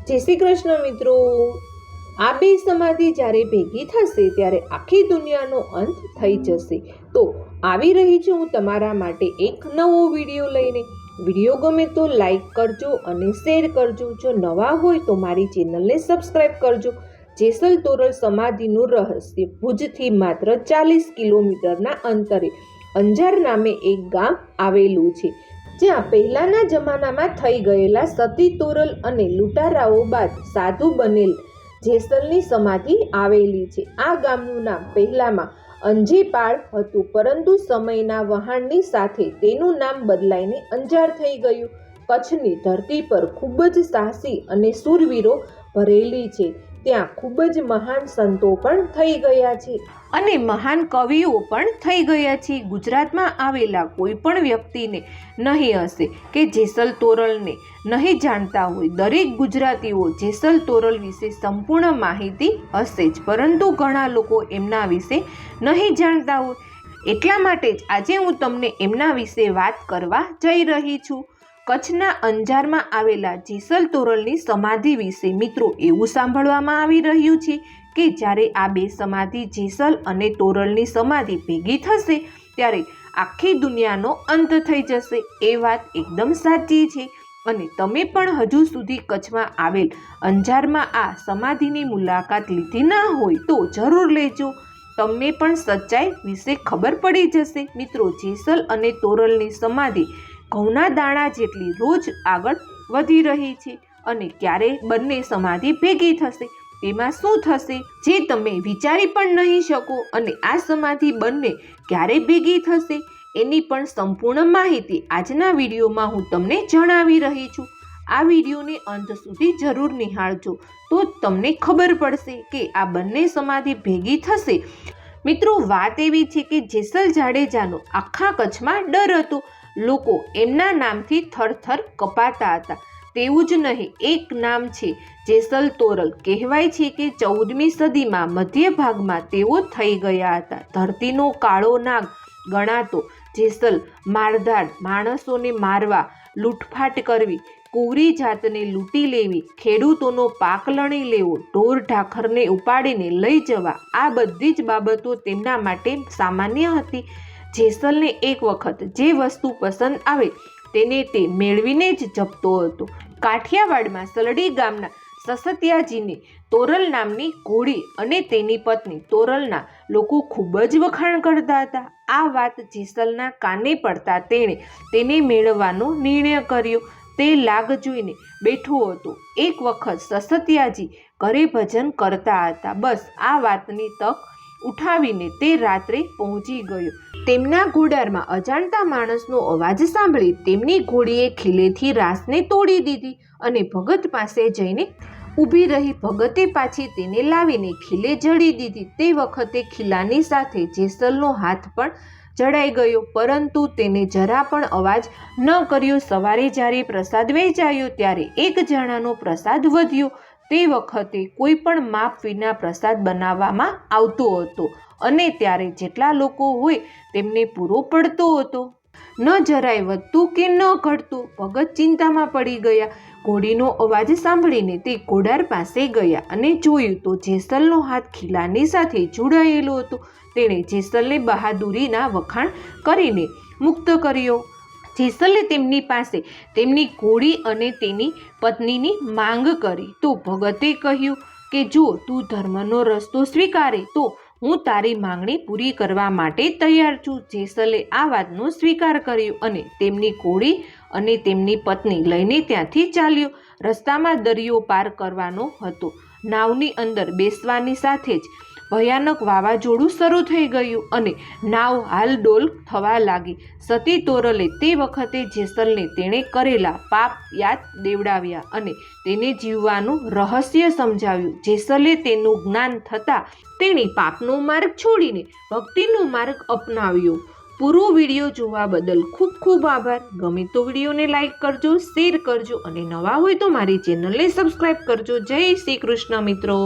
જય શ્રી કૃષ્ણ મિત્રો। આ બે સમાધિ જ્યારે ભેગી થશે ત્યારે આખી દુનિયાનો અંત થઈ જશે। તો આવી રહી છું હું તમારા માટે એક નવો વિડીયો લઈને। વિડીયો ગમે તો લાઈક કરજો અને શેર કરજો। જો નવા હોય તો મારી ચેનલને સબસ્ક્રાઈબ કરજો। જેસલ તોરલ સમાધિનું રહસ્ય। ભુજથી માત્ર 40 કિલોમીટરના અંતરે અંજાર નામે એક ગામ આવેલું છે, જ્યાં પહેલાના જમાનામાં થઈ ગયેલા સતી તોરલ અને લૂંટારાઓ બાદ સાધુ બનેલ જેસલની સમાધિ આવેલી છે। આ ગામનું નામ પહેલામાં અંજેપાળ હતું, પરંતુ સમયના વહાણની સાથે તેનું નામ બદલાઈને અંજાર થઈ ગયું। કચ્છની ધરતી પર ખૂબ જ સાહસી અને શૂરવીરો ભરેલી છે। ત્યાં ખૂબ જ મહાન સંતો પણ થઈ ગયા છે અને મહાન કવિઓ પણ થઈ ગયા છે। ગુજરાતમાં આવેલા કોઈ પણ વ્યક્તિને નહીં હશે કે જેસલ તોરલને નહીં જાણતા હોય। દરેક ગુજરાતીઓ જેસલ તોરલ વિશે સંપૂર્ણ માહિતી હશે જ, પરંતુ ઘણા લોકો એમના વિશે નહીં જાણતા હોય। એટલા માટે જ આજે હું તમને એમના વિશે વાત કરવા જઈ રહી છું। કચ્છના અંજારમાં આવેલા જેસલ તોરલની સમાધિ વિશે મિત્રો એવું સાંભળવામાં આવી રહ્યું છે કે જ્યારે આ બે સમાધિ જેસલ અને તોરલની સમાધિ ભેગી થશે ત્યારે આખી દુનિયાનો અંત થઈ જશે। એ વાત એકદમ સાચી છે અને તમે પણ હજુ સુધી કચ્છમાં આવેલ અંજારમાં આ સમાધિની મુલાકાત લીધી ના હોય તો જરૂર લેજો, તમને પણ સચ્ચાઈ વિશે ખબર પડી જશે। મિત્રો, જેસલ અને તોરલની સમાધિ ઘઉંના દાણા જેટલી રોજ આગળ વધી રહી છે અને ક્યારે બંને સમાધિ ભેગી થશે તેમાં શું થશે જે તમે વિચારી પણ નહીં શકો, અને આ સમાધિ બંને ક્યારે ભેગી થશે એની પણ સંપૂર્ણ માહિતી આજના વિડીયોમાં હું તમને જણાવી રહી છું। આ વિડીયોને અંત સુધી જરૂર નિહાળજો તો તમને ખબર પડશે કે આ બંને સમાધિ ભેગી થશે। મિત્રો, વાત એવી છે કે જેસલ જાડેજાનો આખા કચ્છમાં ડર હતો। લોકો એમના નામથી થરથર કપાતા હતા। તેવું જ નહીં, એક નામ છે જેસલ તોરલ। કહેવાય છે કે 14મી સદીમાં મધ્ય ભાગમાં તેઓ થઈ ગયા હતા। ધરતીનો કાળો નાગ ગણાતો જેસલ મારધાડ, માણસોને મારવા, લૂંટફાટ કરવી, કુંવરી જાતને લૂંટી લેવી, ખેડૂતોનો પાક લણી લેવો, ઢોર ઢાખરને ઉપાડીને લઈ જવા, આ બધી જ બાબતો તેમના માટે સામાન્ય હતી। જેસલને એક વખત જે વસ્તુ પસંદ આવે તેને તે મેળવીને જ જપતો હતો। કાઠિયાવાડમાં સલડી ગામના સસતિયાજીને તોરલ નામની ઘોડી અને તેની પત્ની તોરલના લોકો ખૂબ જ વખાણ કરતા હતા। આ વાત જેસલના કાને પડતા તેણે તેને મેળવવાનો નિર્ણય કર્યો। તે લાગ જોઈને બેઠો હતો। એક વખત સસતિયાજી ઘરે ભજન કરતા હતા। બસ આ વાતની તક ઉઠાવીને તે રાત્રે પહોંચી ગયો। તેમના ઘોડારમાં અજાણતા માણસનો અવાજ સાંભળી તેમની ઘોડીએ ખીલેથી રાસને તોડી દીધી અને ભગત પાસે જઈને ઊભી રહી। ભગતે પાછી તેને લાવીને ખીલે જડી દીધી। તે વખતે ખીલાની સાથે જેસલનો હાથ પણ જડાઈ ગયો, પરંતુ તેને જરા પણ અવાજ ન કર્યો। સવારે જ્યારે પ્રસાદ વહેંચાયો ત્યારે 1 જણાનો પ્રસાદ વધ્યો। તે વખતે કોઈ પણ માપ વિના પ્રસાદ બનાવવામાં આવતો હતો અને ત્યારે જેટલા લોકો હોય તેમને પૂરો પડતો હતો। ન જરાય વધતું કે ન ઘટતું। ભગત ચિંતામાં પડી ગયા। ઘોડીનો અવાજ સાંભળીને તે ઘોડાર પાસે ગયા અને જોયું તો જેસલનો હાથ ખીલાની સાથે જોડાયેલો હતો। તેણે જેસલને બહાદુરીના વખાણ કરીને મુક્ત કર્યો। જેસલે તેમની પાસે તેમની ઘોડી અને તેની પત્નીની માંગ કરી તો ભગતે કહ્યું કે જો તું ધર્મનો રસ્તો સ્વીકારે તો હું તારી માંગણી પૂરી કરવા માટે તૈયાર છું। જેસલે આ વાતનો સ્વીકાર કર્યો અને તેમની ઘોડી અને તેમની પત્ની લઈને ત્યાંથી ચાલ્યો। રસ્તામાં દરિયો પાર કરવાનો હતો। નાવની અંદર બેસવાની સાથે જ ભયાનક વાવાઝોડું શરૂ થઈ ગયું અને નાવ હાલડોલ થવા લાગી। સતી તોરલે તે વખતે જેસલને તેણે કરેલા પાપ યાદ દેવડાવ્યા અને તેને જીવવાનું રહસ્ય સમજાવ્યું। જેસલે તેનું જ્ઞાન થતાં તેણે પાપનો માર્ગ છોડીને ભક્તિનો માર્ગ અપનાવ્યો। પૂરો વિડીયો જોવા બદલ ખૂબ ખૂબ આભાર। ગમે તો વિડીયોને લાઈક કરજો, શેર કરજો અને નવા હોય તો મારી ચેનલને સબસ્ક્રાઈબ કરજો। જય શ્રી કૃષ્ણ મિત્રો।